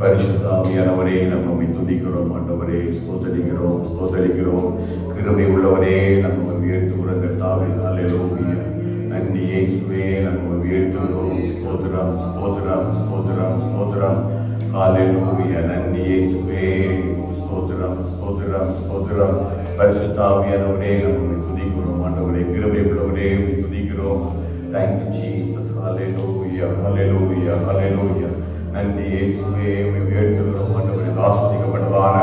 பரிசுத்த ஆவியானவரே, நம்மை துதிக்கிறோம். ஆண்டவரே, ஸ்தோத்தரிக்கிறோம், ஸ்தோத்தரிக்கிறோம். கிருபை உள்ளவரே, நம்ம உயர்த்துகிறோம். கர்த்தாவே, ஹல்லேலூயா. நன்றி இயேசுவே, நம்ம உயர்த்துகிறோம். ஸ்தோத்திரம், ஸ்தோத்திரம், ஸ்தோத்திரம், ஸ்தோத்திரம். ஹல்லேலூயா. நன்றி இயேசுவே, ஸ்தோத்திரம், ஸ்தோத்திரம், ஸ்தோத்திரம். பரிசுத்த ஆவியானவரே, நம்ம துதிக்கிறோம். ஆண்டவரே, கிருபை உள்ளவரே, துதிக்கிறோம். Thank you, Jesus. Hallelujah, hallelujah, hallelujah. நன்றி இயேசுவே, உயர்த்துகிறோம். ஆண்டவரே, ஆசீர்வதிக்கப்பட்டதான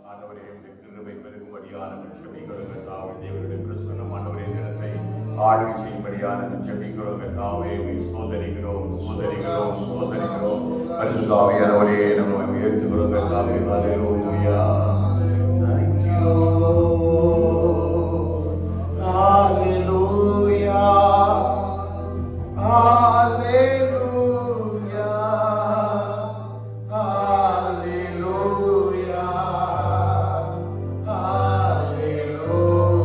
ஆண்டவரே, கிருபை பெருகும்படியான ஜெபிக்கிறோம். தாவே, தேவனுடைய பிரசன்னம் ஆண்டவரே இடத்தை ஆளுகை செய்யும்படியான ஜெபிக்கிறோம். தாவே, ஸ்தோத்தரிக்கிறோம், ஸ்தோத்தரிக்கிறோம், ஸ்தோத்தரிக்கிறோம். பரிசுத்த ஆவியானவரே, நம்ம உயர்த்துகிறோம். தாவே, ஹல்லேலூயா. Thank you, hallelujah, hallelujah, hallelujah,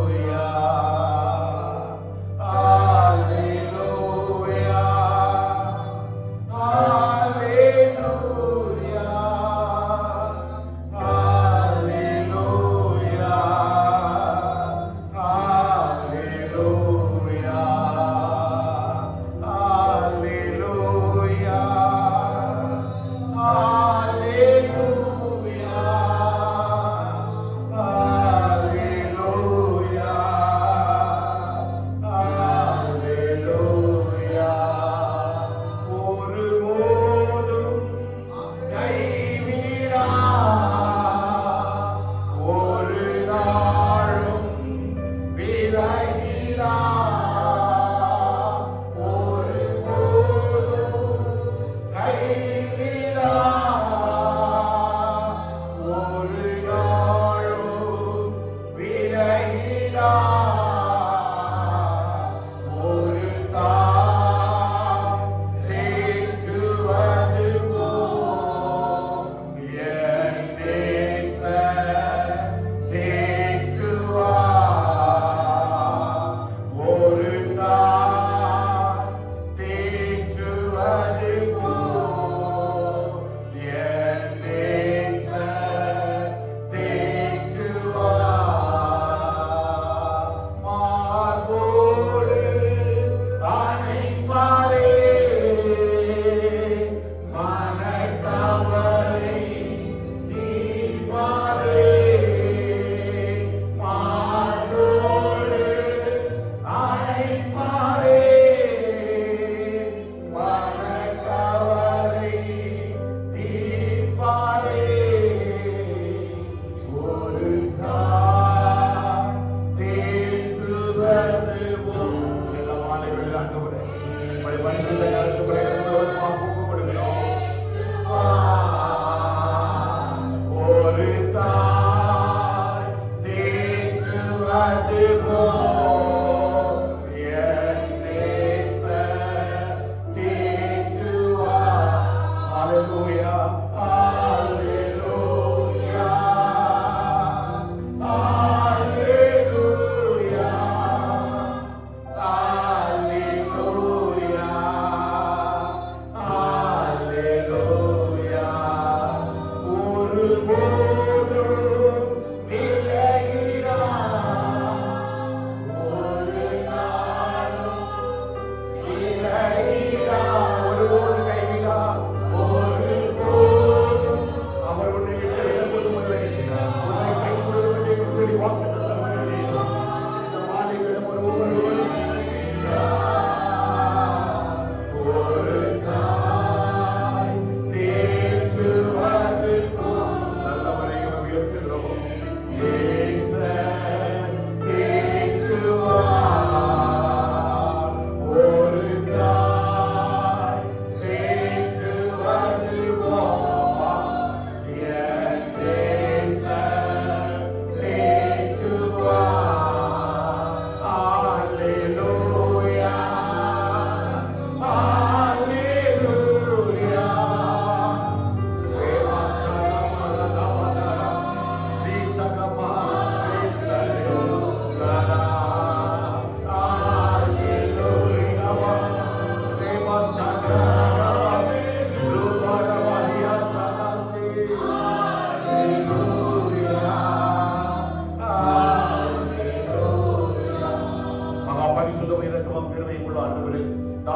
hallelujah, hallelujah, hallelujah.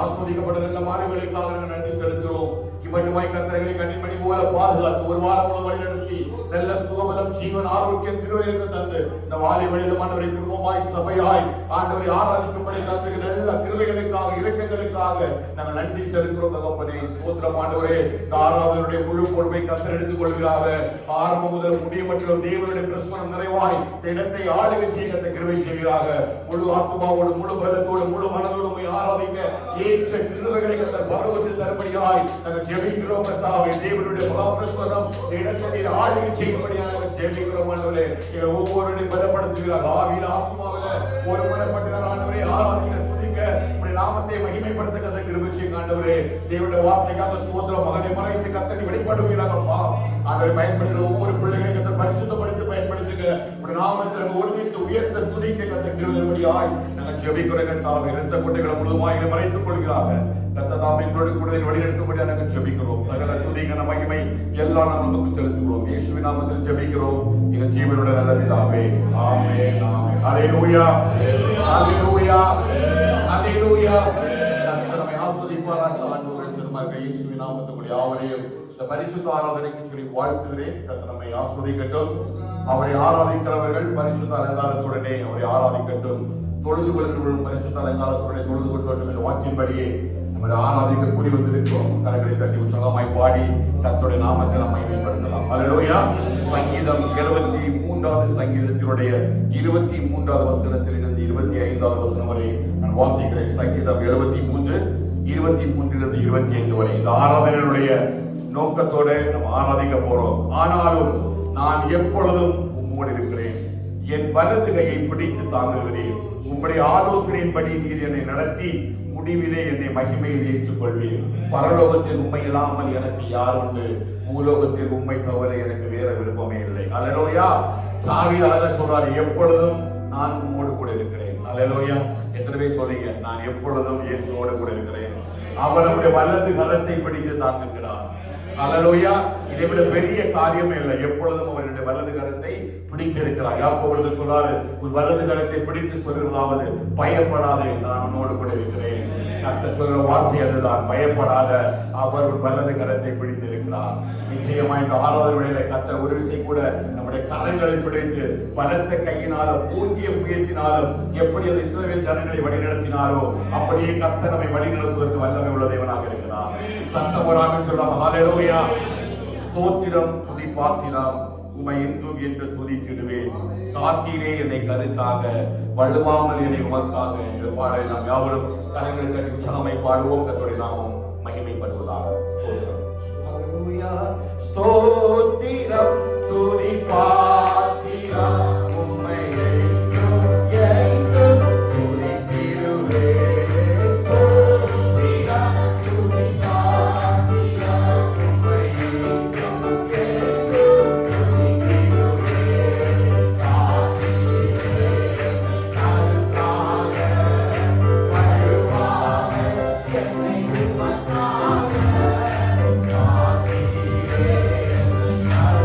ஆஸ்வதிக்கப்பட்ட நல்ல மாணவர்களுக்காக நாங்கள் நன்றி செலுத்துகிறோம். இம்மட்டுமாய் கர்த்தர்களை கண்ணிமணி போல பாதுகாத்து ஒரு வாரம் முழு வழி நடத்தி நல்ல சுகபலம் ஜீவன் ஆரோக்கியம் கிருபையை தந்து இந்த வாழை வழியிலும் ஆண்டவரை குடும்பமாய் சபையாய் ஆண்டவரை ஆராதிக்கும்படி தந்து நல்ல கிருபைகளுக்காக இரக்கங்களுக்காக நாங்கள் நன்றி செலுத்துகிறோம். தகப்பனே ஸ்தோத்திரம் ஆண்டவரே. இந்த ஆராதனுடைய முழு பொறுப்பை கர்த்தர் எடுத்துக் கொள்கிறாக. ஆரம்பம் முதல் முடிய மற்றும் தேவனுடைய பிரசனம் நிறைவாய் இடத்தை ஆளுகை செய்ய கிருபை செய்கிறாக. முழு ஆத்மாவோடு முழு பலத்தோடு முழு மனதோடு ஆராதிக்க ஏற்ற கிருபைகளை கர்த்தர் பரவத்தில் தரும்படியாய் நாங்கள் ஜெபிக்கிறோம். கர்த்தாவே தேவனுடைய மகாபிரசனம் இடத்தை ஆளுகை செய்யும்படியாக ஜெபிக்கிறோம். ஆண்டவரே எங்கள் ஒவ்வொருவரையும் பலப்படுத்துகிறார். ஆவியில் ஆத்மாவில ஒரு பலப்பட்ட ஆண்டவரே ஆராதிக்க துதிக்க உடைய நாமத்தை மகிமைப்படுத்த கர்த்தர் கிருபை செய்யுங்க. ஆண்டவரே தேவனுடைய வார்த்தைக்காக ஸ்தோத்திரம். மகனை மறைத்து கர்த்தரை வெளிப்படுவீராகப்பா. ஆண்டவரை பயன்படுத்துகிற ஒவ்வொரு பிள்ளைகளையும் கர்த்தர் பரிசுத்தப்படுத்தி பயன்படுத்துங்க. உடைய நாமத்தை ஒருமித்து உயர்த்த துதிக்க கர்த்தர் கிருபையாய் நாங்கள் ஜெபிக்கிறோம். கர்த்தாவே இரத்த கொட்டைகளை முழுமையாக மறைத்துக் கொள்கிறார்கள். கர்த்தர் எங்களோடு கூட வழிநடத்தும்படி நாங்கள் ஜெபிக்கிறோம். சகல துதிகன மகிமை எல்லாம் நாம் நமக்கு செலுத்துகிறோம். இயேசுவின் நாமத்தில் ஜெபிக்கிறோம் எங்கள் ஜீவனுடைய நல்ல பிதாவே. ஆமென் ஆமென். ஹல்லேலூயா ஹல்லேலூயா ஹல்லேலூயா. கர்த்தர் நம்மை ஆசீர்வதிப்பாராக. ஆண்டவரே சொன்னார்கள் இயேசுவின் நாமத்தில் யாவரையும் இந்த பரிசுத்த ஆராதனைக்கு சொல்லி வாழ்த்துகிறேன். கர்த்தர் நம்மை ஆசீர்வதிக்கட்டும். அவரை ஆராதிக்கிறவர்கள் பரிசுத்த அலங்காரத்துடனே அவரை ஆராதிக்கட்டும். தொழுது கொள்கிறவர்களும் பரிசுத்த அலங்காரத்துடனே தொழுது கொள்ள வேண்டும் என்ற வாக்கின்படியே நம்ம ஆராதிக்க கூடி வந்திருக்கிறோம். கரங்களை தட்டி உற்சாகமாய் பாடி கர்த்தருடைய நாமத்தை நாம் மகிமைப்படுத்தலாம். ஹல்லேலூயா. சங்கீதம் 73வது சங்கீதத்தினுடைய 23வது வசனத்திலிருந்து 25வது வசனம் வரை நான் வாசிக்கிறேன். சங்கீதம் 73 23 25 வரை இந்த ஆராதனையுடைய நோக்கத்தோட நம்ம ஆராதிக்க போறோம். ஆனாலும் நான் எப்பொழுதும் உம்மோடு இருக்கிறேன். என் வலது கையை பிடித்து தாங்குகிறேன். உம்முடைய ஆலோசனையின்படி நீர் என்னை நடத்தி முடிவிலே என்னை மகிமையில் ஏற்றுக்கொள்வீர். பரலோகத்தில் உண்மை இல்லாமல் எனக்கு யார் உண்டு? பூலோகத்தில் உண்மை தவிர எனக்கு வேற விருப்பமே இல்லை. அல்லேலூயா. தாவீது அழகா சொல்றாரு, எப்பொழுதும் நான் உம்மோடு கூட இருக்கிறேன். அல்லேலூயா. எத்தனை பேர் சொல்றீங்க நான் எப்பொழுதும் இயேசுவோடு கூட இருக்கிறேன்? அவர் நம்முடைய வலது கரத்தை பிடித்து தாங்குகிறார். அல்லேலூயா. இதை விட பெரிய காரியமே இல்லை. எப்பொழுதும் அவருடைய வலது கரத்தை பிடித்திருக்கிறார். யாக்கோபு சொல்றாரு, உன் வலது கரத்தை பிடித்து சொல்கிறதாவது பயப்படாதே, நான் உன்னோடு கூட இருக்கிறேன். கர்த்தர் சொல்ற வார்த்தை அதுதான், பயப்படாத, அவர் உன் வலது கரத்தை பிடித்திருக்கிறார். நிச்சயமா இந்த ஆறாவது வேளையில கர்த்தர் ஒரு விசை கூட நம்முடைய கரங்களை பிடித்து பலத்த கையினாலும் ஓங்கிய முயற்சினாலும் எப்படி அந்த இஸ்ரவேல் ஜனங்களை வழிநடத்தினாரோ அப்படியே கர்த்தர் நம்மை வழிநடத்துவதற்கு வல்லமை உள்ள தேவனாக இருக்கிறார். சத்தமோராக சொல்லாம ஹல்லேலூயா. ஸ்தோத்திரம் துதி பாத்திரம் உமை என்றும் என்று துதித்திடுவேன். காத்தீரே என்னை கருத்தாக, வள்ளுவாமல் என்னை உமக்காக என்று பாடலை நாம் யாவரும் கரங்களை தட்டி உற்சாகமாய் பாடுவோம். கர்த்தருடைய நாமம் மகிமைப்படுவதாக. ஸ்தோத்திரம் துதி பாத்திரம் உம்மை என்றும் என்றும் துதித்திடுவேன். Hallelujah.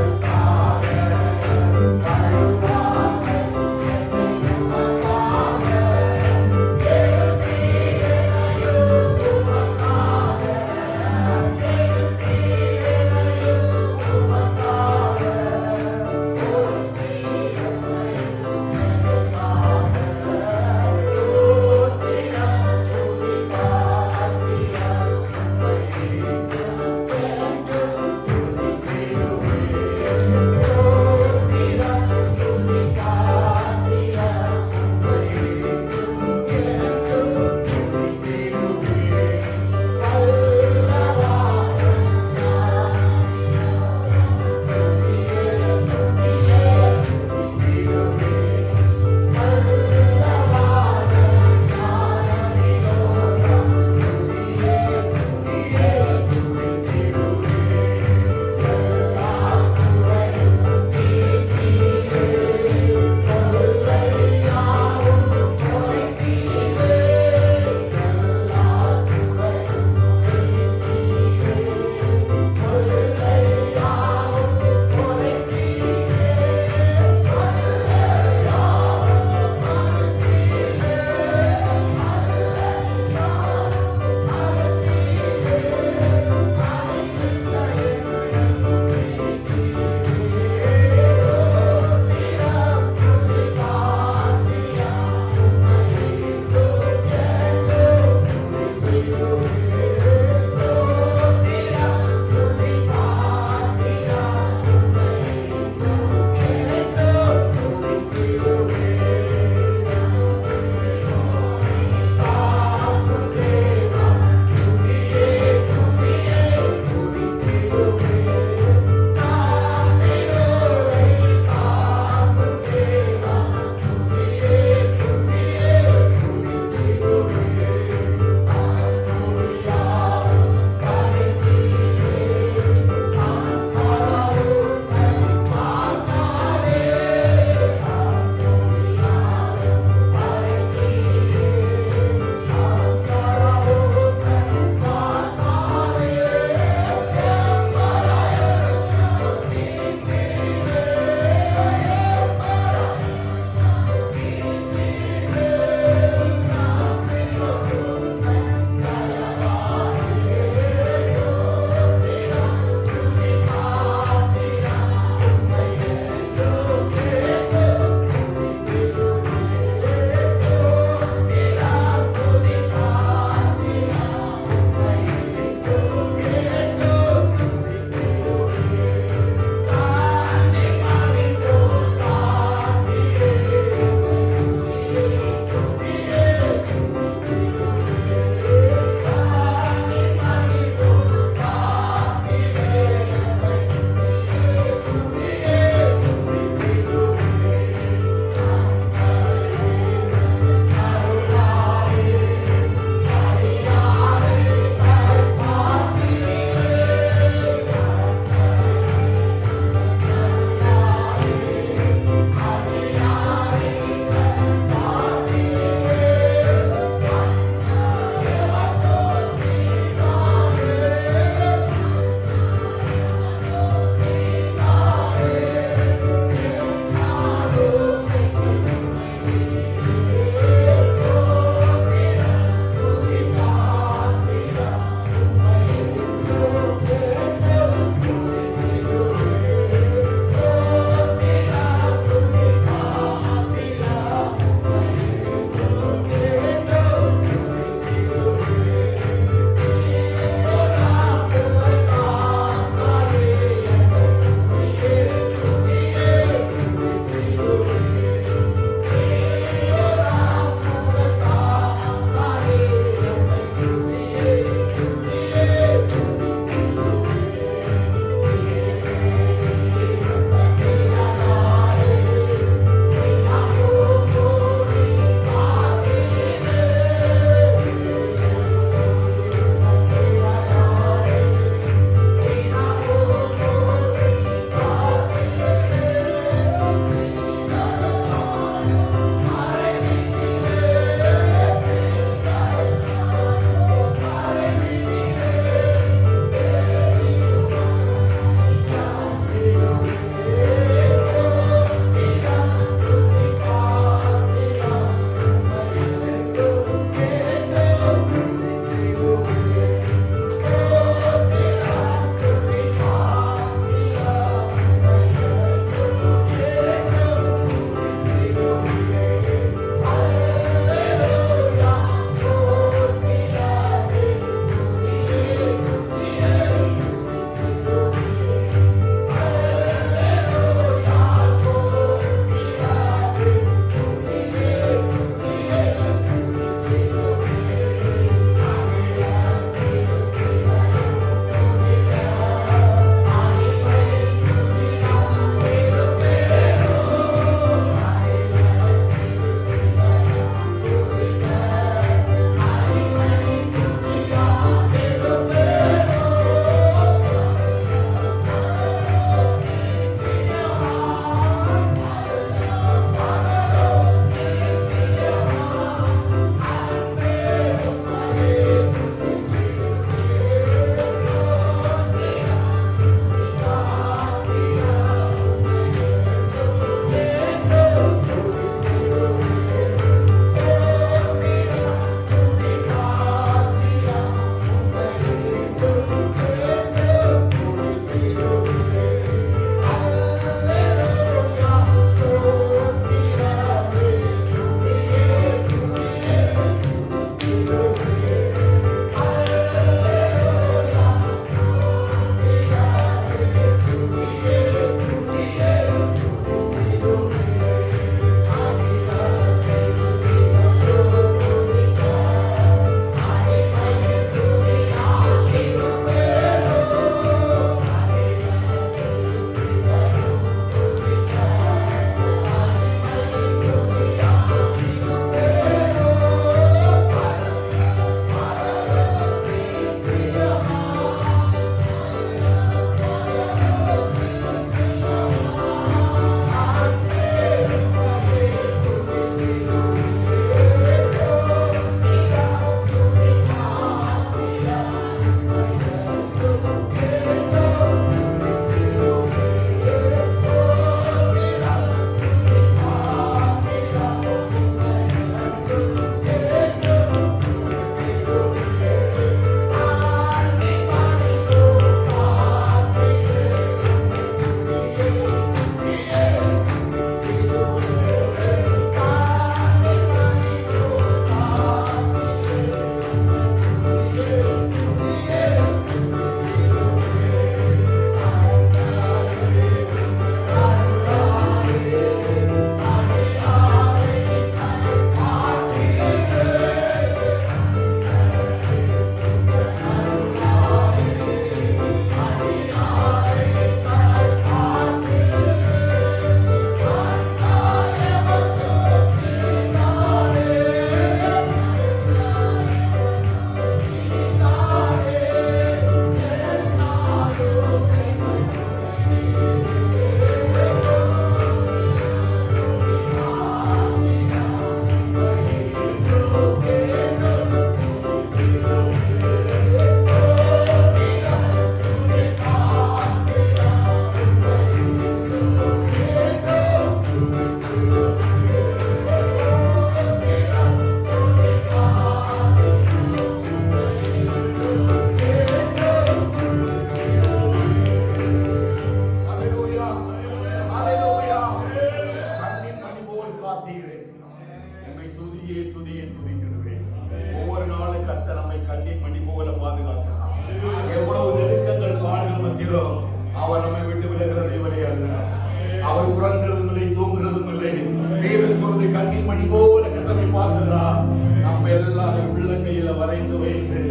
வரைந்து வைத்து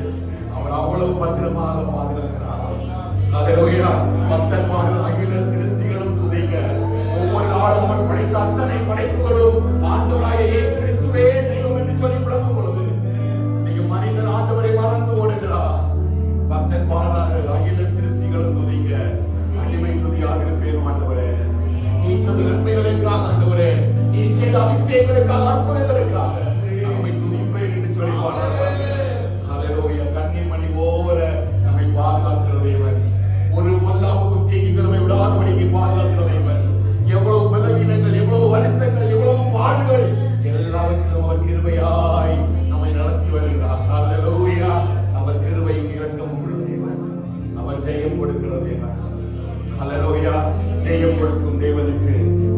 அவர் அவ்வளவு பத்திரமாக பாதுகாக்கிறார். அல்லேலூயா. பக்தன்மார்கள் அகில சிருஷ்டிகளும் துதிக்க ஒவ்வொரு நாளும் அவர் படைத்த அத்தனை படைப்புகளும் ஆண்டவராகிய இயேசு கிறிஸ்துவே தெய்வம் என்று சொல்லி விளங்கும் பொழுது நீங்க மனிதன் ஆண்டவரை மறந்து ஓடுகிறார். பக்தன் பாடுறாரு, அகில சிருஷ்டிகளும் துதிக்க அடிமை துதியாக இருப்பேன் ஆண்டவரே. நீ சொன்ன நன்மைகளுக்காக ஆண்டவரே, நீ செய்த அபிஷேகங்களுக்காக அற்புதங்களுக்காக நம்மை துதிப்பேன் என்று சொல்லி பாடுறாரு. அல்லேலூயா. கண்ணின் மணி போல நம்மை பாதுகாக்கிற தேவன், ஒரு பொல்லாப்புக்கும் தீங்கு நம்மை விடாதபடிக்கு பாதுகாக்கிற தேவன். எவ்வளவு பலவீனங்கள், எவ்வளவு வருத்தங்கள், எவ்வளவு பாடுகள் எல்லாவற்றிலும் அவர் கிருபையாய் நம்மை நடத்தி வருகிறார். அல்லேலூயா. அவர் கிருபையும் இரக்கமும் உள்ள தேவன், அவர் ஜெயம் கொடுக்கிற தேவன். அல்லேலூயா. ஜெயம் கொடுக்கும் தேவனுக்கு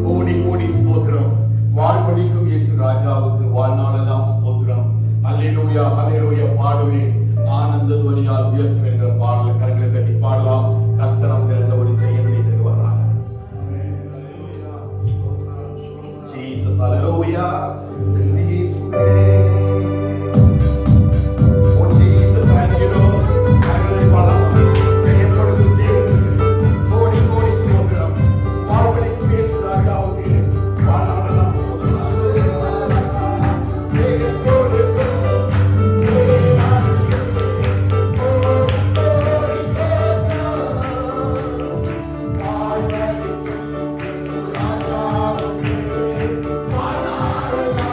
கோடி கோடி ஸ்தோத்திரம். வாழ்வழிக்கும் இயேசு ராஜாவுக்கு வாழ்நாளெல்லாம் ஸ்தோத்திரம். அல்லேலூயா அல்லேலூயா. பாடுவேன் ஆனந்த துனியால் உயர்த்தி வருகிற பாடலை கரங்களை தட்டி பாடலாம். கர்த்தரம் நிறைந்த ஒரு ஜெயத்தை தருவாராக. ஜீசஸ். அல்லேலூயா. இயேசுவே. ஓ ஜீசஸ், thank you Lord. கரங்களை பாடலாம். ஜெயம் கொடுக்கும் தேவனுக்கு கோடி கோடி ஸ்தோத்திரம். வாழ்வழிக்கும் இயேசு ராஜாவுக்கு வாழ்நாளெல்லாம் ஸ்தோத்திரம். ஜெயம் கொடுக்கும் Thank you.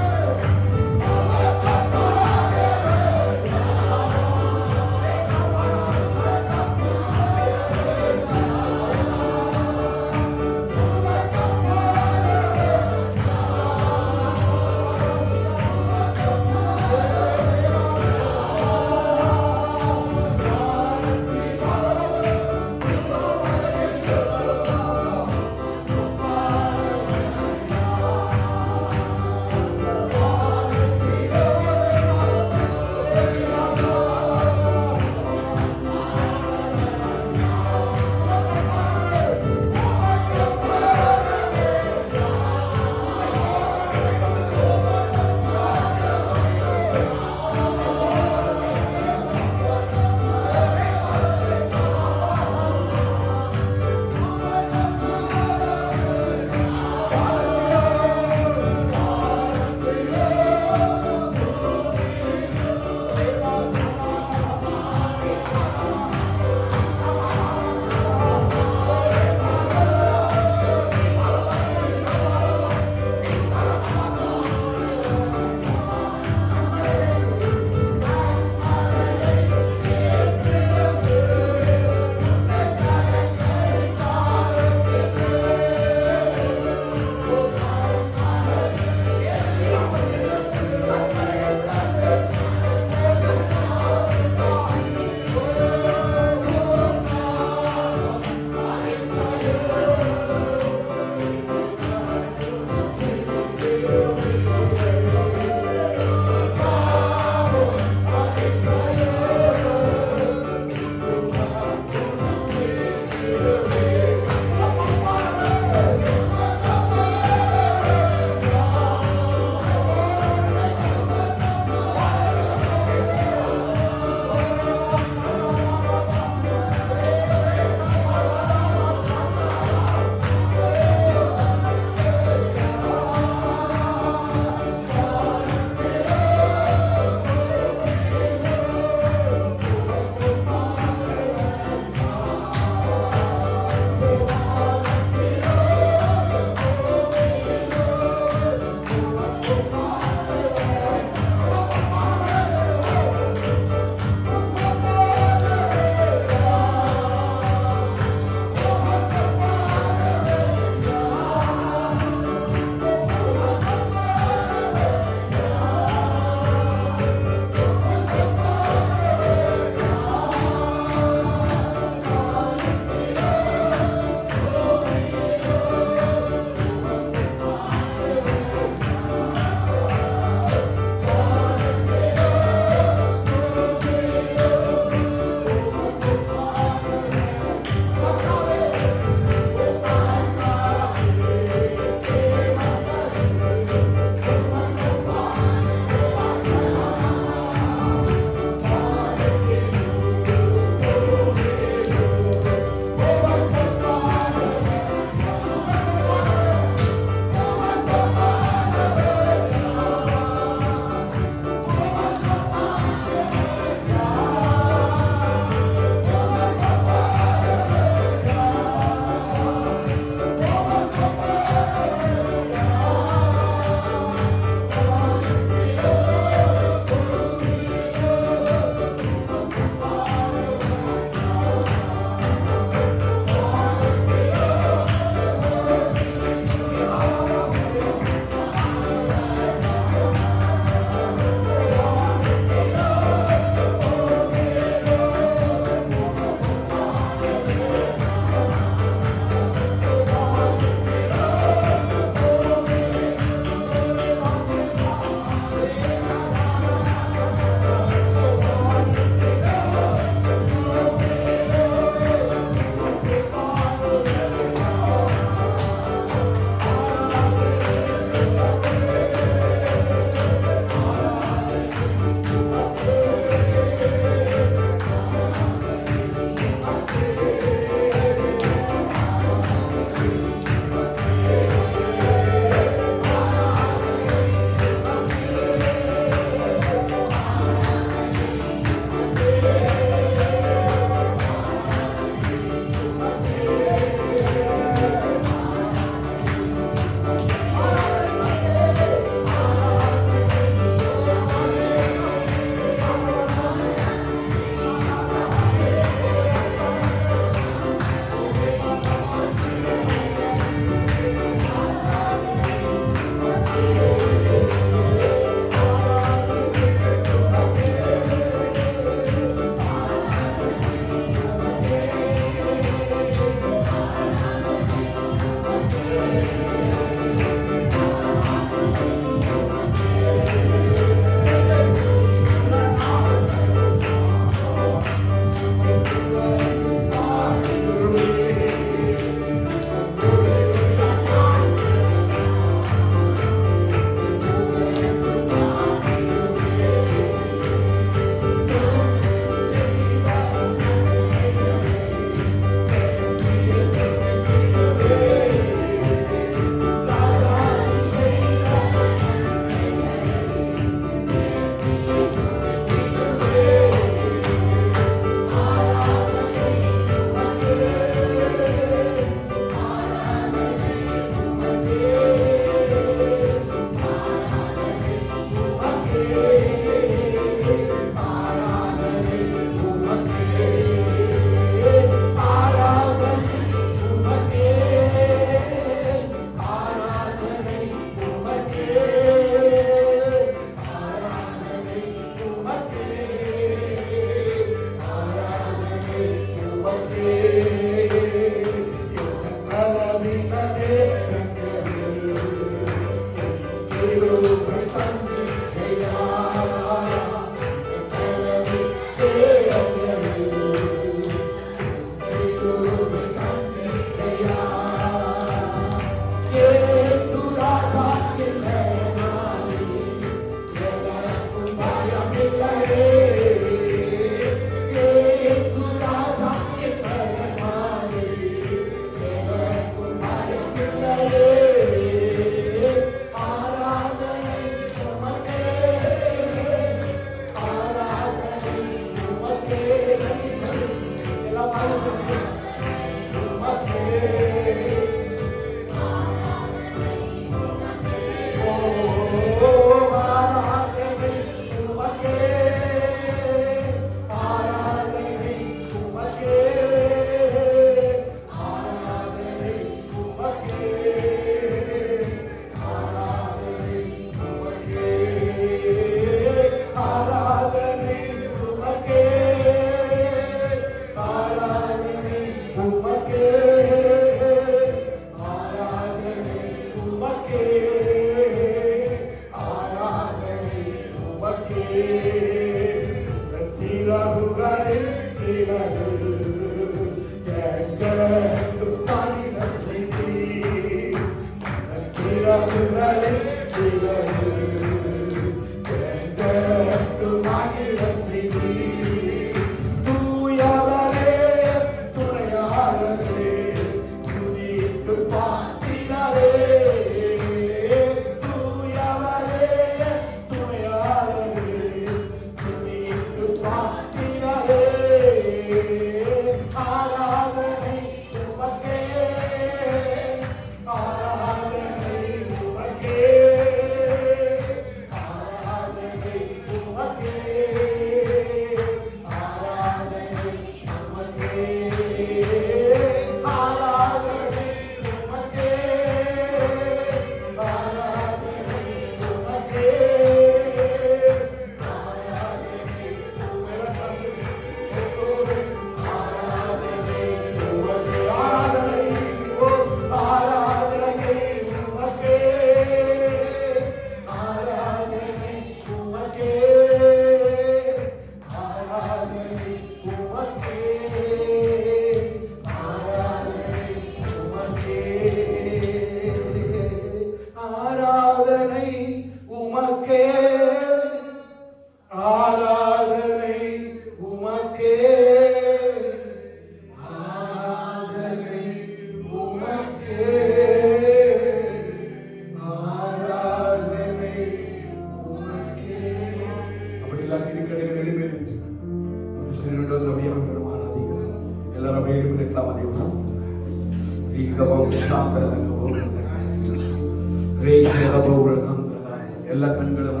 எல்லா கண்களும்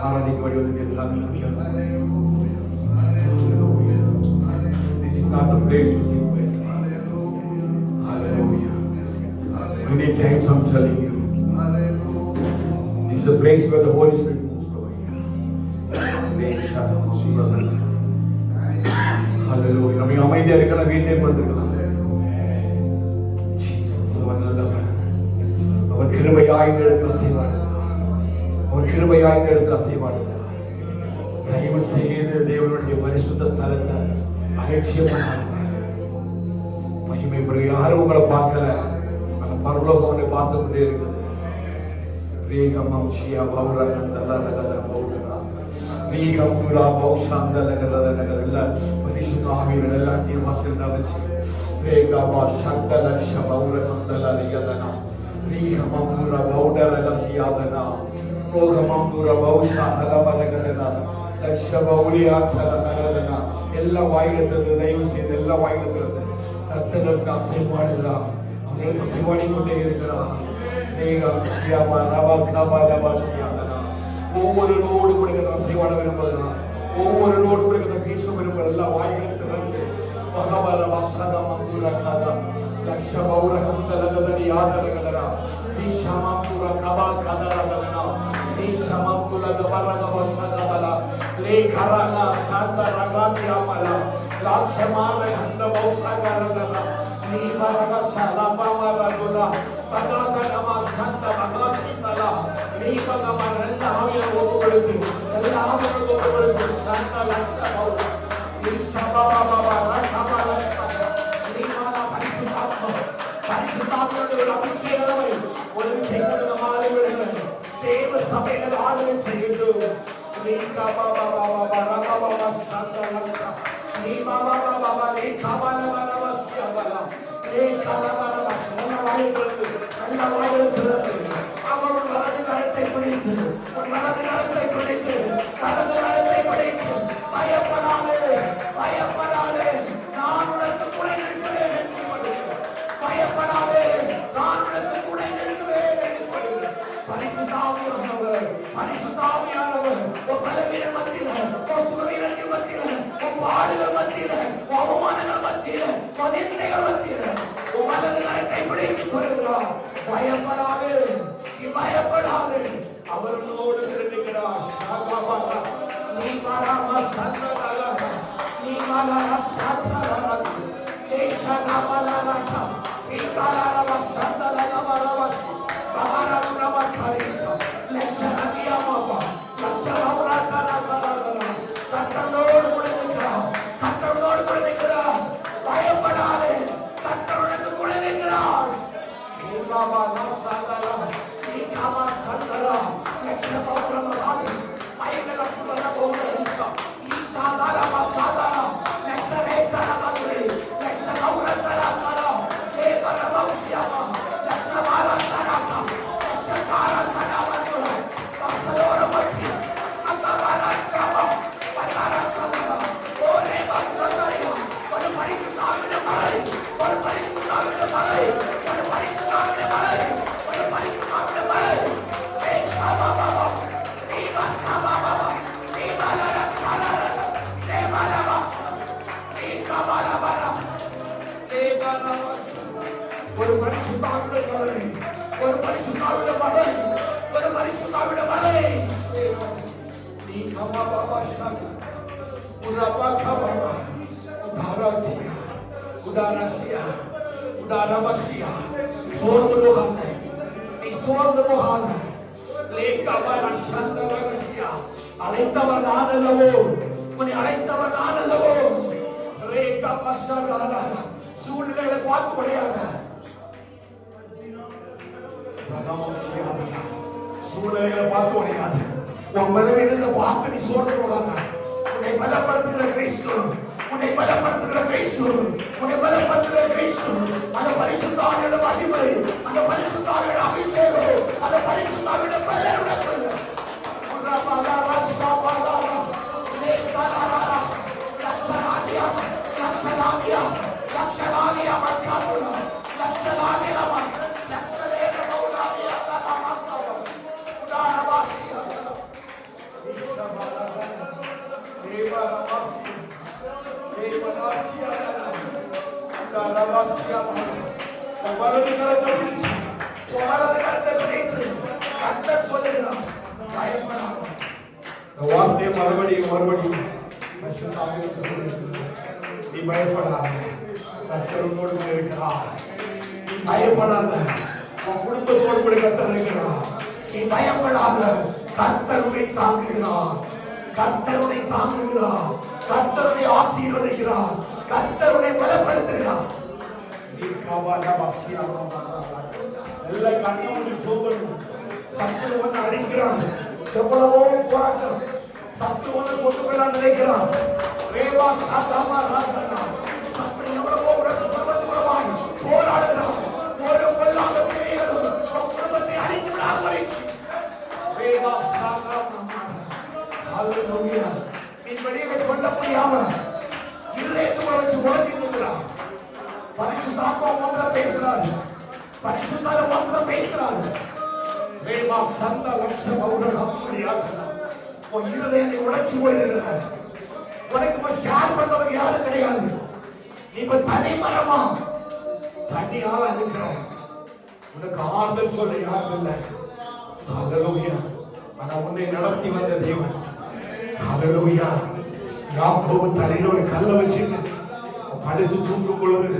ஆராதிக்க வழிவதற்கு This is not the place to sit quietly. Hallelujah. Many times I'm telling you, this is the place where the Holy Spirit moves over here. Hallelujah. நம்ம அமைதியா இருக்கலாம், வீட்டிலே வந்திருக்கலாம். அவர் கிருபையாய் இந்த இடத்துல செய்வாடுகிறார். அவர் கிருபையாய் இந்த இடத்துல செய்வாடுகிறார். தயவு செய்து தேவனுடைய பரிசுத்த ஸ்தலத்தை அலட்சியமாக மகிமை பிறகு யாரும் உங்களை பார்க்கல, அந்த பரலோகம் உன்னை பார்த்து கொண்டே இருக்குது. பரிசுத்த ஆவியர்கள் எல்லாத்தையும் வாசல் நடச்சு எல்லா வாயிலத்திலிருந்து தயவு செய்து எல்லா வாயிலத்திலிருந்து கர்த்தருக்கு அசைவாடுகிறார். அவர்களுக்கு அசைவாடி கொண்டே இருக்கிறார். ஒவ்வொரு நோடு கொடுக்கிற அசைவாட விரும்புகிறா, ஒவ்வொரு நோடு கொடுக்கிற பேச விரும்புகிற எல்லா வாயிலத்திலிருந்து பகவர வசத மந்துர கதா லட்ச பௌரகம் தலகதரி யாதரகதரா ஈஷாமந்துர கபா கதரகதனா ஈஷாமந்துல கபரக வசதபலா லேகரனா சாந்த ரகாதியாமலா லாட்சமான கந்த பௌசகரதனா நீபரக சலபமரதுலா பககனமா சந்த மகாசிந்தலா நீபகமர எல்லாமே ஒவ்வொருது எல்லாமே ஒவ்வொருது சந்த லட்ச பௌரா ஈஷாபபபப ரகபல நீமானா பரிசுத்தாத்மாவுடைய அபிஷேகமே ஒரு செய்யணும் மாலை விடுங்கள். தேவ சபையில் ஆளுகை செய்யட்டும். நீகபபபப ரகபப சந்த லட்ச நீபபபப லேகபலவரவஸ்யவலா அவர் வலது கரத்தை பிடித்து பயப்படாதே பயப்படாதே, நான் உனக்கு துணை நிற்கிறேன் என்று சொல்லுங்கள். பயப்படாதே, நான் உனக்கு துணை நிற்கிறேன் என்று சொல்லுங்கள். பரிசுத்த ஆவியானவர், பரிசுத்த ஆவியானவர் உன் பலவீனம் மத்தியில, உன் சுகவீனத்தின் மத்தியில, உன் பாடுகள் மத்தியில, உன் அவமானங்கள் மத்தியில, உன் நிந்தைகள் மத்தியில உன் மனதில் கைப்பிடித்து சொல்கிறார், பயப்படாது, நீ பயப்படாது, அவர் உன்னோடு இருக்கிறார். நீ மாறாம சந்தராக, நீ மாறாம சந்தராக, ஏஷனா மாறாம, நீ மாறாம சந்தராக மாறாம, மாறாம காரிசா, லெஷனாகியா மாபா, லெஷனாவுரா காராகாரா, கர்த்தரோடு கூட இருக்கிறார், கர்த்தரோடு கூட இருக்கிறார், பயப்படாதே, கர்த்தரோடு கூட இருக்கிறார். நீ பாபா நசந்தரா, நீ காமா சந்தரா, லெஷனாவுரா மாபா, மையல சுந்தரா போரேசா, ஈசா தாரா தாரா, லெஷனேச்சரா மாதுரி, லெஷனாவுரா தாரா, ஏபரா மௌசியாமா, லெஷனாரா தாரா, லெஷனாரா தாரா மாதுரி, பசலோர மச்சி, அந்தரா சாபா, பதாரா சாபா, ஓரே பசலோரியா, ஒரு பரிசுத்தாவின் மலை, ஒரு பரிசுத்தாவின் மலை, ஒரு பரிசுத்தாவின் மலை, ஒரு பரிசுத்தாவின் மலை, ஏ சாபா பாபா, ஏபா சாபா பாபா, ஏபா லாரா சாலா, ஏபா லாபா, ஏபா லாபா, ஏபா லாபா, ஒரு பரிசுத்தாவின் மலை, ஒரு பரிசுத்தாவின் மலை, ஒரு பரிசுத்தாவின் மலை, நீ கமா பாபா ஷாக், உராபா கபாபா, உதாராசியா, உதாராசியா, உதாராவசியா, சோர்ந்து போகாதே, நீ சோர்ந்து போகாதே, லேக்கபர சந்தரகசியா, அழைத்தவர் நான் அல்லவோ, உன்னை அழைத்தவர் நான் அல்லவோ, ரேக்கபசகாரா, சூழ்நிலைகளை பார்த்து கிடையாது, சூழ்நிலைகளை பார்த்து கிடையாது, உன் பலவீனத்தை பார்த்து நீ சோர்ந்து போகாத, உன்னை பலப்படுத்துகிற கிறிஸ்து, உன்னை பலப்படுத்துகிற கிறிஸ்து, உன்னை பலப்படுத்துகிற கிறிஸ்து, அந்த பரிசுத்தாவியோட மகிமை, அந்த பரிசுத்தாவியோட அபிஷேகம், அந்த பரிசுத்தாவியோட பலனுடைய உன்னதமான ராஜ்யபாலா, லேகாரா, லக்ஷலாகியா, லக்ஷலாகியா, லக்ஷலாகியா மக்காபுலா, லக்ஷலாகியா லக்ஷலேன மௌலானியா கமாத்தா, உதாரவாசியா, ஈஷபாலா, தேவரவாசியா, தேவராசியா, உதாரவாசியா, வலது கரத்தை பிடிச்சு, வலது கரத்தை பிடிச்சு, கர்த்தர் சொல்லுகிறார், பயப்படாதே. இந்த வார்த்தையை மறுபடியும் பரிசுத்தாவிற்கு சொல்லுகிறது, நீ பயப்படாதே, கர்த்தர் உன்னோடு கூட இருக்கிறார், நீ பயப்படாத, உன் குடும்பத்தோடு கூட கர்த்தர் இருக்கிறார், நீ பயப்படாத, கர்த்தர் உன்னை தாங்குகிறார், கர்த்தர் உன்னை தாங்குகிறார், கர்த்தர் உன்னை ஆசீர்வதிக்கிறார், கர்த்தர் உன்னை பலப்படுத்துகிறார். நீ கவலைப்படாதே, நல்ல கண்ணோடு சோபனும் சத்து ஒன்று அடிக்கிறான், எவ்வளவோ போராட்டம், சத்து ஒன்று கொண்டு போய் நினைக்கிறான், ரேவா சாத்தாமா ராஜனா, சத்து எவ்வளவோ உனக்கு பசத்துவமாய் போராடுகிறான், ஒரு கொல்லாத பிள்ளைகளும் குடும்பத்தை அழித்து விடாதவரை ரேவா சாத்தாமா, ஹல்லேலூயா, நீ வெளியே சொல்ல முடியாம இல்லைன்னு வச்சு ஓடிட்டு இருக்கிறான், பரிசுத்தாத்மா உங்களை பேசுறாரு, பரிசுத்தால உங்களை பேசுறாரு, ரேவா சந்த லட்சம் அவர்கள் அப்படியாக உன் இருதயத்தை உடைச்சு போயிருக்கிறார், உனக்கு இப்ப ஷேர் பண்றதுக்கு யாரும் கிடையாது, நீ இப்ப தனி மரமா தனியால இருக்கிற, உனக்கு ஆறுதல் சொல்ல யாரும் இல்லை. ஹல்லேலூயா, ஆனா உன்னை நடத்தி வந்த தேவன், ஹல்லேலூயா, யாக்கோபு தலையில ஒரு கல்லை வச்சு படுத்து தூங்கும் பொழுது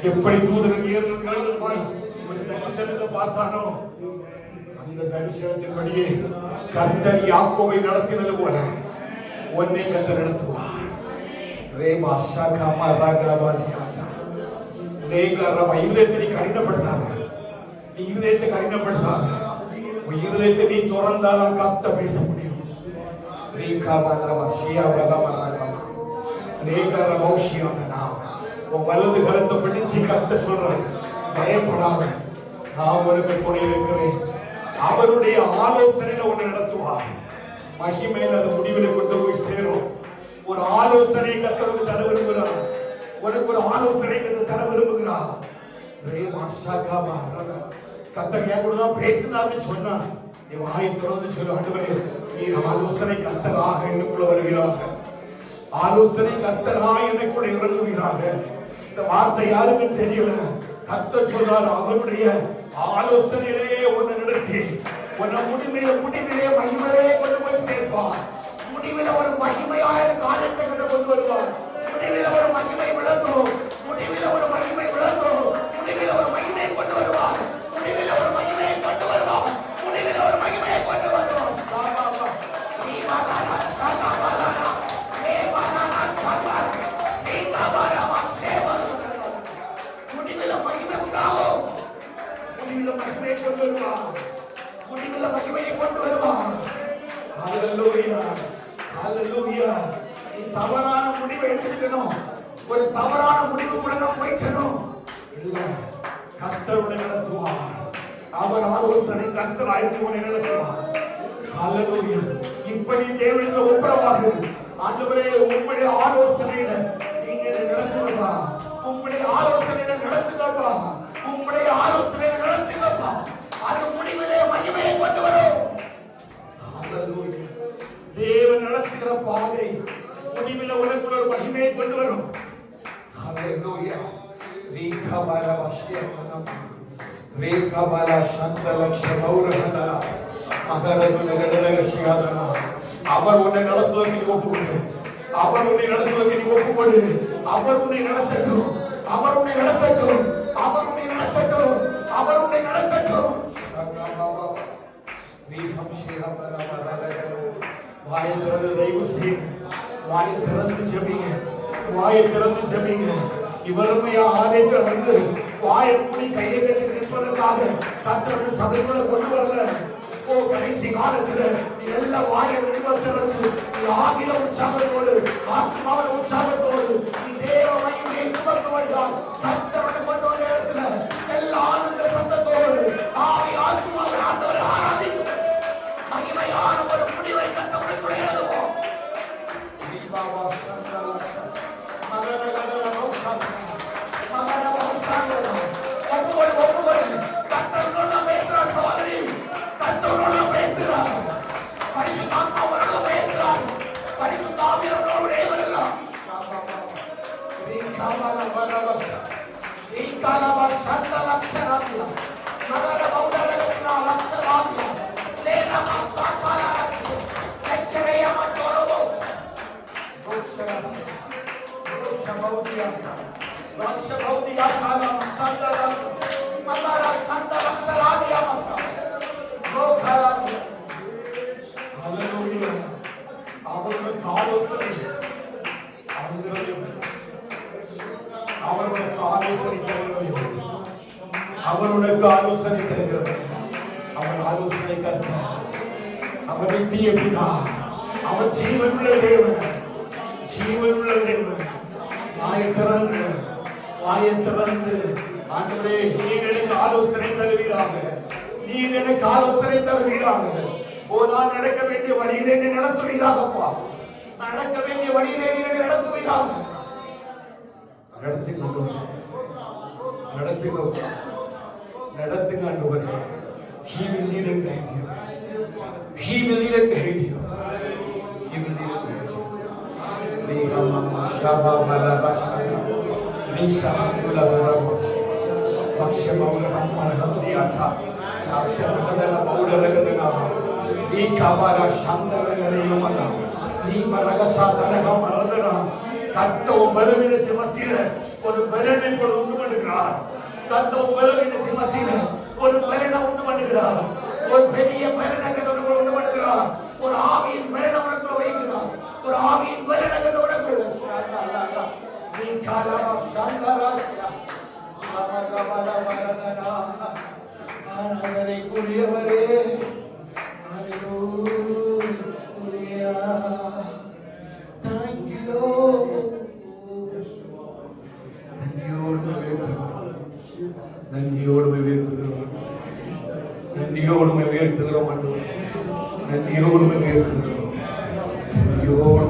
எப்படி தூதர்கள் ஏறுகிறாய் ஒரு தரிசனத்தை பார்த்தானோ, அந்த தரிசனத்தின்படியே கர்த்தர் யாக்கோபை நடத்தினது போல உன்னை கர்த்தர் நடத்துவார். ரேமா ஷாகாமா ராகாபாதியாச்சா, ரேகரமா, இருதயத்தை கடினப்படுத்தாத, நீ இருதயத்தை கடினப்படுத்தாத, உன் இருதயத்தை நீ திறந்தாதான் கர்த்தர் பேச முடியும். உன் வலது கரத்தை பிடிச்சு கர்த்தர் சொல்றாரு, பயப்படாத, நான் உனக்கு துணை இருக்கிறேன், அவருடைய ஆலோசனையில ஒன்று நடத்துவார், மகிமையில் அது முடிவில் கொண்டு போய் சேரும். ஒரு ஆலோசனை கர்த்தருக்கு தர விரும்புகிறார், உனக்கு ஒரு ஆலோசனை தர விரும்புகிறார். கர்த்தர் என் கூட தான் பேசினார்னு சொன்னா நீ வாயை திறந்து சொல்லு, ஆண்டவரே நீர் ஆலோசனை கர்த்தராக எனக்குள்ள வருகிறார், ஆலோசனை கர்த்தராக எனக்குள்ள இறங்குகிறாங்க. இந்த வார்த்தை யாருக்கும் தெரியல. கர்த்தர் சொல்றார், அவருடைய ஆலோசனையிலே உன்னை நடத்தி உன்னை முடிவிலே மகிமையிலே கொண்டு போய் சேர்ப்பார். முடிவில ஒரு மகிமையான காரியத்தை கொண்டு வருவார். முடிவில ஒரு மகிமை விளங்கும், முடிவில ஒரு மகிமை விளங்கும், முடிவில ஒரு மகிமையை கொண்டு வருவார், முடிவில ஒரு மகிமையை கொண்டு வருவார், முடிவில ஒரு மகிமையை கொண்டு வருவார். முடிவில மகிமை உண்டாகும், முடிவில மகிமையை கொண்டு வருவார், முடிவில மகிமையை கொண்டு வருவார். ஹல்லேலூயா, ஹல்லேலூயா. நீ தவறான முடிவை எடுத்துக்கணும், ஒரு தவறான முடிவுக்குள்ள நம்ம போய்க்கணும் இல்ல. கர்த்தர் உன்னை நடத்துவார், அவர் ஆலோசனை கர்த்தர் ஆய்வு உன்னை நடத்துவார். ஹல்லேலூயா. இப்படி தேவனுக்கு ஒப்புரவாகு. ஆண்டவரே உம்முடைய ஆலோசனையில நீங்க நடத்துங்கப்பா, உம்முடைய ஆலோசனையில நடத்துங்கப்பா, உம்முடைய ஆலோசனையில நடத்துங்கப்பா. அது முடிவிலே மகிமையை கொண்டு வரும். ஹல்லேலூயா. தேவன் நடத்துகிற பாதை முடிவில உனக்குள்ள ஒரு மகிமையை கொண்டு வரும். ஹல்லேலூயா. ரீகபால வஷ்யமனம் ரீகபால சந்தலக்ஷ மௌரஹதா மகரது நகரகசியாதனா. அவர் உன்னை நடத்துவதற்கு நீ ஒப்புக்கொடு, அவர் உன்னை நடத்துவதற்கு நீ ஒப்புக்கொடு. அவர் உன்னை நடத்தட்டும், அவர் உன்னை நடத்தட்டும், அவர் உன்னை நடத்தட்டும், அவர் உன்னை நடத்தட்டும். வாயை திறந்து தயவு செய்து வாயை திறந்து ஜெபிங்க, வாயை திறந்து ஜெபிங்க. இவருமையா ஆலயத்தில் வந்து வாயை மூடி கையை கட்டி நிற்பதற்காக கர்த்தருடைய சபைக்குள்ள கொண்டு வரல. ஓ கடைசி காலத்துல நீ எல்லா வாயை திறந்து நீ ஆகில உற்சாகத்தோடு ஆத்மாவில உற்சாகத்தோடு நீ தேவ மகிமையை சுமந்து வருகிறார். கர்த்தருடைய கொண்டு வந்த இடத்துல எல்லா ஆனந்த சத்தத்தோடு ஆவி ஆத்மாவில் ஆண்டவரை ஆராதிக்கும் மகிமையான ஒரு முடிவை கர்த்தருக்குள்ளே எழுதுவோம். அவருடைய ஆலோசனை தருகிறது. அவர் ஆலோசனை கர்த்தர், அவர் நித்திய பிதா, அவர் ஜீவனுள்ள தேவன், ஜீவனுள்ள தேவன். வாயை திறந்து, வாயை திறந்து ஆண்டவரே நீர் எனக்கு ஆலோசனை தருவீராக, நீர் எனக்கு ஆலோசனை தருவீராக. ஓ நான் நடக்க வேண்டிய வழியிலே நீ நடத்துவீராகப்பா, நடக்க வேண்டிய வழியிலே நீ நடத்துவீராக. நடத்திக்கொண்டு நடத்துங்க, நடத்துங்க ஆண்டவரே. He will lead and guide you. He will lead and guide you. He will lead and guide you. Rega mama shaba mala bashana. Risa mula mula. Baksha maula mala hamdiata. Baksha mala maula ragadana. Rika bara shandara gareyumana. Rima ragasada ragamaradana. கர்த்தர் உன் பலவீனத்தின் மத்தியில ஒரு பலனை உண்டு பண்ணுகிறார். கர்த்தர் உன் பலவீனத்தின் மத்தியில ஒரு பலனை உண்டு பண்ணுகிறார். ஒரு பெரிய பலனை உண்டு பண்ணுகிறார். ஒரு ஆவியின் பலனை உனக்குள்ள வைக்கிறார். ஒரு ஆவியின் பலனை உனக்குள்ள நீ காலமா சாந்தராசியா அவகவல வரதனா ஆனவரை கூறியவரே ஹalleluya. Thank you Lord. நன்றியோடு உயர்த்துகிறோம், நன்றியோடு உயர்த்துகிறோம் ஆண்டவரே, நன்றியோடு உயர்த்துகிறோம், நன்றியோடு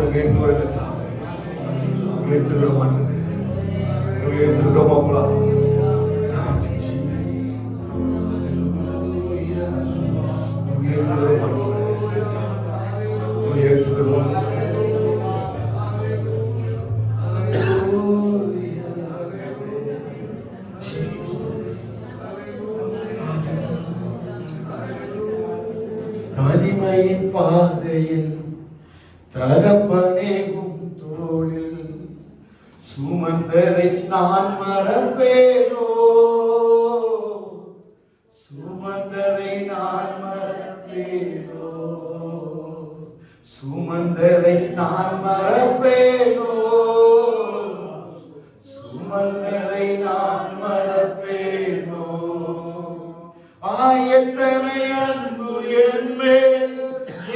உயர்த்துகிறோம் ஆண்டவரே, உயர்த்துகிறோம் அப்பா. தனிமையின் பாதையில் தகப்பனேகும் தோளில் சுமந்ததை நான் மறப்பேனோ, சுமந்ததை நான் மறப்பேனோ, சுமந்ததை நான் மறப்பேனோ, சுமந்ததை நான் மறப்பேனோ. எத்தனை அன்பு என்மேல்,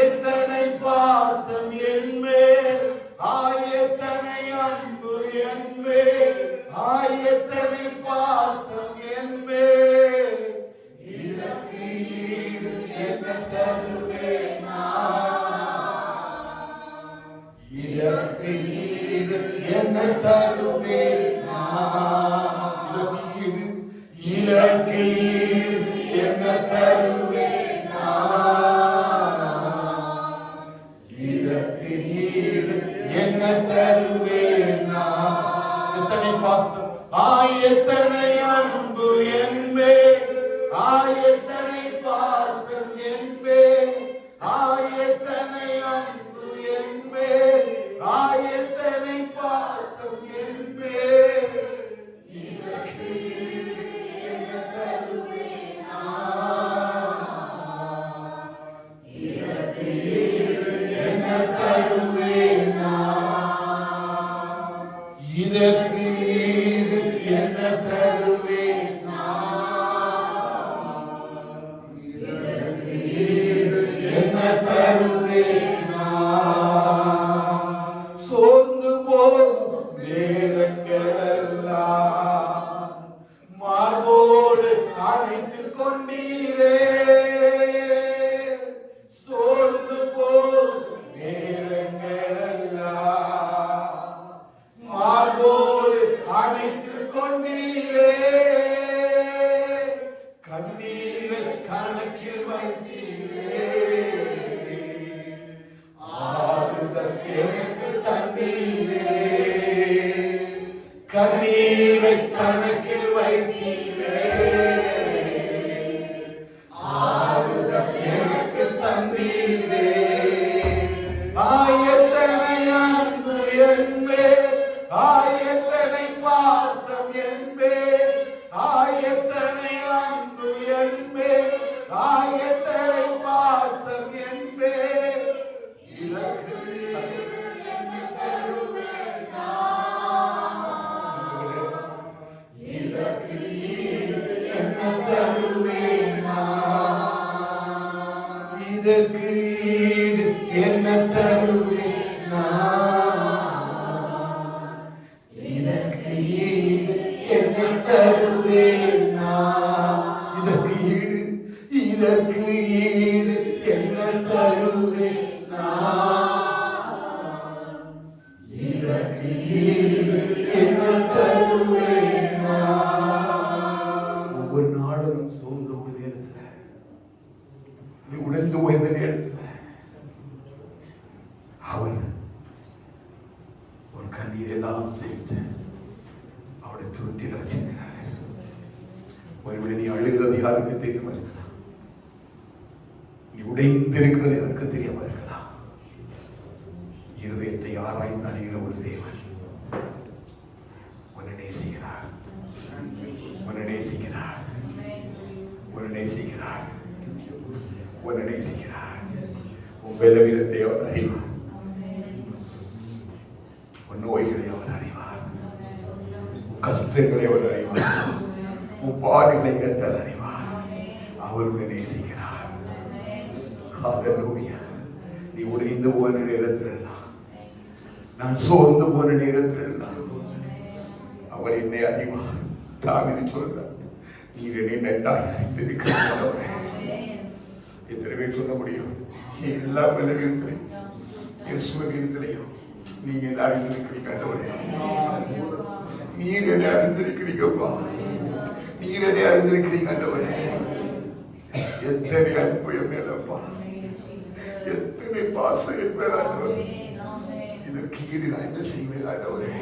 எத்தனை பாசம் என்மேல், எத்தனை அன்பு என்மேல், எத்தனை பாசம் என்மேல். இதற்கு ஈடு என்ன தருவேன் நான், இதற்கு ஈடு என்ன தருவேன் நான், இதற்கு ஈடு என்ன தருவேன் நான், இதற்கு ஈடு என்ன தருவேன் நான். எத்தனை பாசம், எத்தனை அன்பு என்பேன், எத்தனை பாசம் என்பேன், எத்தனை அன்பு என்பேன், எத்தனை பாசம் என்பேன். இதற்கு ஈடு என்ன தருவேன் நான், இதற்கு ஈடு என்ன தருவேன் நான், இதற்கு ஈடு என்ன தருவேன் நான், இதற்கு ஈடு என்ன தருவேன் நான். சோர்ந்து போகும் நேரங்களெல்லாம் மார்போடு அழைத்துக் கொண்டீரே, சோர்ந்து போகும் நேரங்களெல்லாம் மார்போடு அழைத்துக் கொண்டீரே, கண்ணீரை கணக்கில் வைத்தீரே, ஆறுதல் எனக்கு தந்தீரே, கண்ணீரை கணக்கில் வைத்தீரே, ஆறுதல் எனக்கு தந்தீரே. எத்தனை அன்பு என்பேன், எத்தனை பாசம் என்பேன், எத்தனை அன்பு என்பேன், எத்தனை பாசம் என்பேன். இதற்கு என்ன தருவேன் நான், இதற்கு ஈடு என்ன தருவேன் நான், இதற்கு ஈடு என்ன தருவேன் நான், இதற்கு ஈடு என்ன தருவேன் நான். இதற்கு ஈடு, இதற்கு ஈடு என்ன தருவேன் நான், இதற்கு ஈடு என்ன தருவேன் நான். ஒவ்வொரு நாளும் சோர்ந்த ஒரு நேரத்துல, நீ உடைந்து ஓய்ந்த நேரத்துல அவர் உன் கண்ணீர் எல்லாம் சேர்த்து அவருடைய துருத்தியில் வச்சிருக்கிறார். ஒருவேளை நீ அழுகிறது யாருக்கு தெரியாம இருக்கலாம், நீ உடைந்து இருக்கிறது யாருக்கு தெரியாம இருக்கலாம். இருதயத்தை ஆராய்ந்து அறிகிற ஒரு தேவன் உன்னை நேசிக்கிறார், உன்னை நேசிக்கிறார், உன்னை நேசிக்கிறார், உன்னை நேசிக்கிறார். உன் பலவீனத்தை அவர் அறிவார், உன் நோய்களை அவர் அறிவார், உன் கஷ்டங்களை அவர் அறிவார், உன் பாடுகளை கத்தல் அறிவார். அவர் உன்னை நேசிக்கிறார். ஹல்லேலூயா. நீ உடைந்து போன நேரத்தில் எல்லாம், நான் சோர்ந்து போன நேரத்தில் எல்லாம் அவர் என்னை அறிவார். தாவீது சொல்றார், நீர் என்னை நன்றாய் அறிந்திருக்கிறீர். எத்தனை பேர் சொல்ல முடியும்? எல்லா பலவீனத்திலையும் இயேசுவிடத்திலையும் நீங்க அறிந்திருக்கிறீங்க ஆண்டவரே, நீர் என்னை அறிந்திருக்கிறீங்கப்பா, நீர் என்னை அறிந்திருக்கிறீங்க ஆண்டவரே. எத்தனை அன்பு என் மேலப்பா, எத்தனை பாசம் என் மேல் ஆண்டவரே. இதற்கு ஈடு நான் என்ன செய்வேன் ஆண்டவரே?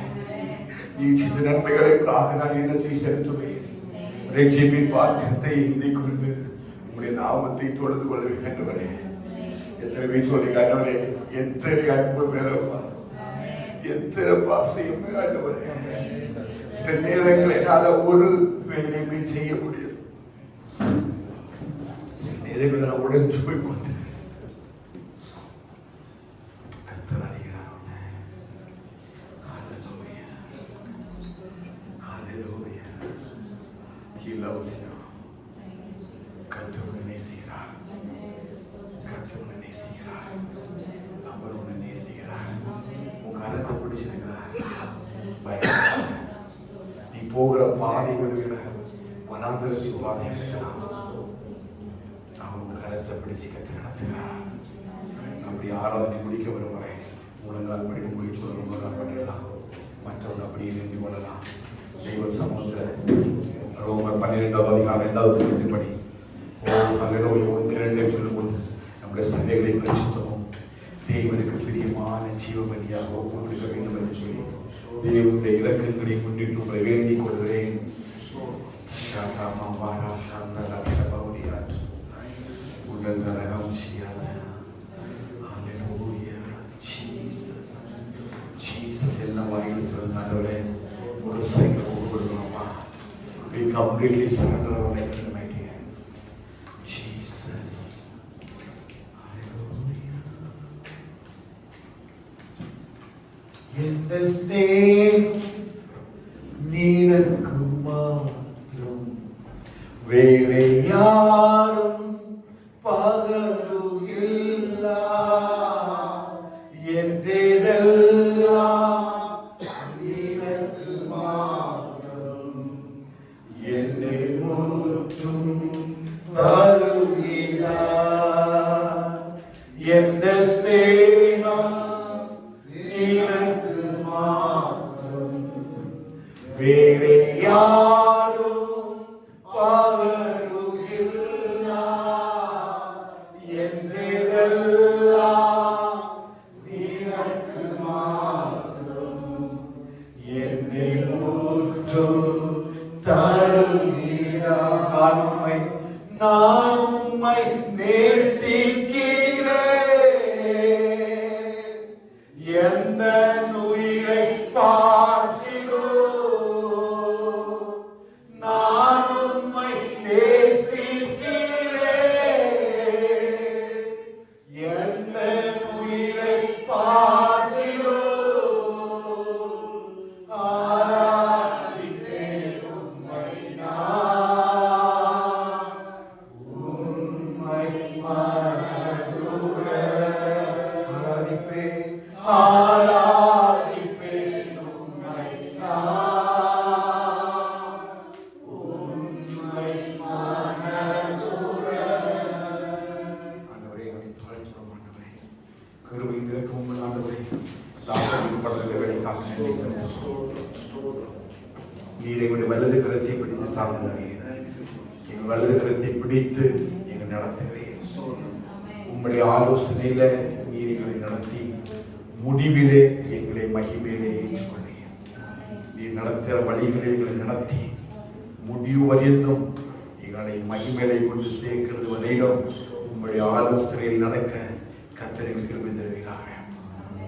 நீ செய்த நன்மைகளுக்காக நான் எண்ணத்தை செலுத்துவேன். ரட்சிப்பின் பாத்திரத்தை ஏந்திக் கொண்டு உங்களுடைய நாமத்தை தொழுது கொள்வேன் ஆண்டவரே. எத்தனை பேர் சொல்லி ஆண்டவரே, எத்தனை அன்பு மேலப்பா, எத்தனை பாசையும் ஆண்டவரே. சில நேரங்கள் என்னால ஒரு வேலையுமே செய்ய முடியும். சில நேரங்கள் நான் உடைஞ்சு போய் கொண்டு கர்த்தர் அறிகிறார். Hallelujah. Hallelujah. He loves you. கர்த்தர் உன்னை நேசிக்கிறார். கர்த்தர் உன்னை நேசிக்கிறார். அவர் உன்னை நேசிக்கிறார். உன் கரத்தை பிடிச்சிருக்கிறார். பயப்படாத. நீ போகிற பாதை வருகிற வனாந்தரத்தின் பாதை இருக்கலாம். அவர் உன் கரத்தை பிடிச்சு கத்து நடத்துகிறார். அப்படி ஆராதனை முடிக்க வரும் வரை முழங்கால் படி முயற்சி முழங்கால் பண்ணிடலாம். மற்றவர்கள் அப்படியே நிறுத்தி கொள்ளலாம். தெய்வ சமூகத்தில் ரோமர் 12 படி சொல்லும்போது நம்முடைய சந்தைகளை பிரச்சித்தமும் தேவனுக்கு பிரியமான ஜீவபலியாக ஒப்பு கொடுக்க வேண்டும் என்று சொல்லி தேவனுடைய இலக்கங்களை முன்னிட்டு உங்களை வேண்டிக் கொள்கிறேன். எல்லாம் வாயில் திறந்தாண்டவரே ஒரு சைக்கிள் ஒப்பு கொடுக்கணுமா? We completely surrender our life in my hands. Jesus. Hallelujah. எந்த ஸ்நேகம் நீனக்கு மாத்திரம் வேறே யாரும் பகலும் இல்லா என்றெல்லாம் நீனக்கு மாத்திரம் என்னை முற்றும் தருகிறார். எந்த ஸ்நேகம் நீனக்கு மாத்திரம் வேறே யாரும் பகருகில்லா என்றெல்லாம் நீனக்கு மாத்திரம் என்னை முற்றும் தருகிறார். நான் உம்மை நேசிக்கிறேன். எந்த உயிரை பார்க்கிறோம். நான் உம்மை நேசிக்கிறேன். எந்த உயிரை பார்க்கிறோம். ஆராதிப்பேன் உம்மை நான். உம்மை மனதுடன் ஆராதிப்பேன். ஆராதிப்பேன் உம்மை நான். உம்மை மனதுடன். ஆண்டவரே, அவரை தாழ்த்துகிறோம். ஆண்டவரே, கிருபையும் இரக்கமும் உள்ள ஆண்டவரே, தாழ்மையின் படத்தில் வேலைக்காக நன்றி செலுத்துகிறோம். நீர் எங்களுடைய வலது கரத்தை பிடித்து தாங்குகிறீர். எங்கள் வலது கரத்தை பிடித்து எங்கள் நடத்துகிறீர். உம்முடைய ஆலோசனையில நீர் எங்களை நடத்தி முடிவிலே எங்களை மகிமையிலே ஏற்றுக்கொண்டீர். நீர் நடத்துகிற வழிகளில் எங்களை நடத்தி முடிவு வரைந்தும் எங்களை மகிமையிலே கொண்டு சேர்க்கிறது வரையிலும் உம்முடைய ஆலோசனையில் நடக்க கர்த்தருக்கு கிருபை தருவீராக.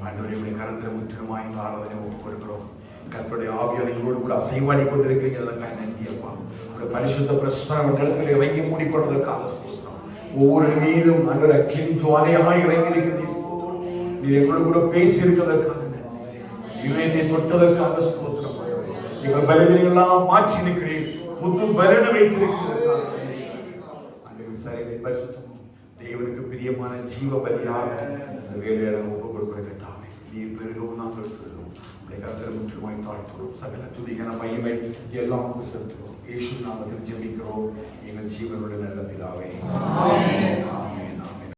ஆண்டவருடைய கரத்தில் முற்றிலுமாய் இந்த ஆராதனை ஒப்புக் கொடுக்கிறோம். கர்த்தருடைய ஆவியானவரோடு கூட அசைவாடி கொண்டிருக்கிறீங்க. நன்றி அப்பா. உங்கள் பரிசுத்த பிரசன்னம் இடத்தில் இறங்கி மூடிக்கொண்டதற்காக ஒவ்வொரு மீதும் அன்று அக்கினி ஜுவாலையாக இறங்கி இருக்கிறீர்கள். நீ எங்களோடு கூட பேசி இருக்கிறதற்காக நன்றி. இவையை தொட்டதற்காக ஸ்தோத்திரம். எங்கள் பலவீனங்கள் எல்லாம் மாற்றி இருக்கிறீர்கள். புது பலனை வைத்திருக்கிறதற்காக தேவனுக்கு பிரியமான ஜீவ பலியாக இந்த வேலையை ஒப்புக் கொடுக்கிறதற்காக நீர் பெருகவும் நாங்கள் செல்வோம். கர்த்தர் முற்றிலுமாய் தாழ்த்துகிறோம். சகல துதிகன மகிமை எல்லாம் செலுத்துகிறோம். இயேசு நாமத்தில் ஜெபிக்கிறோம் எங்கள் ஜீவனுடைய நல்ல பிதாவே. ஆமென்.